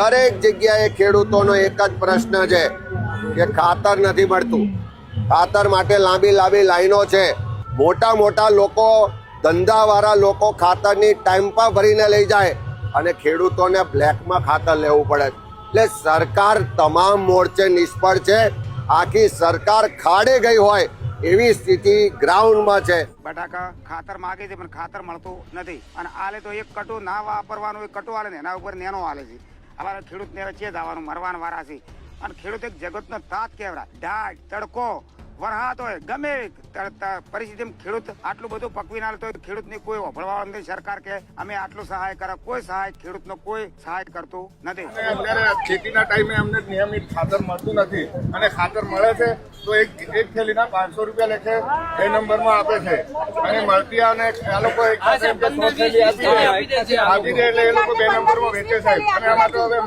દરેક જગ્યાએ ખેડૂતોનો એક જ પ્રશ્ન છે કે ખાતર નથી મળતું. ખાતર માટે લાંબી લાંબી લાઈનો છે. મોટા મોટા લોકો, ધંધાવાળા લોકો ખાતરની ટાઈમ પર ભરીને લઈ જાય અને ખેડૂતોને બ્લેકમાં ખાતર લેવું પડે. એટલે સરકાર તમામ મોરચે નિષ્ફળ છે. આખી સરકાર ખાડે ગઈ હોય એવી સ્થિતિ ગ્રાઉન્ડમાં છે. બટાકા ખાતર માગે છે પણ ખાતર મળતું નથી અને આલે તો એક કટો ના વાપરવાનું એક કટો આલે ને એના ઉપર નેનો આલે છે. અમારા ખેડૂતને વચ્ચે જવાનું મરવાના વારા છે અને ખેડૂત એક જગતનો તાત કહેવાય. ઢાળ તડકો વરસાદ હોય ગમે પરિસ્થિતિમાં ખેડૂત આટલું બધું પકવી ના તો ખેડૂતની કોઈ ઓફળવા નથી. સરકાર કે અમે આટલું સહાય કરે, કોઈ સહાય ખેડૂતનો કોઈ સહાય કરતું નથી. અત્યારે ખેતીના ટાઈમે અમને નિયમિત ખાતર મળતું નથી અને ખાતર મળે છે તો એક થેલીના 500 રૂપિયા લેખે 2 નંબરમાં આપે છે અને મળતી અને આ લોકો આપી દે એટલે એ લોકો 2 નંબરમાં વેચે સાહેબ અને આમાં તો હવે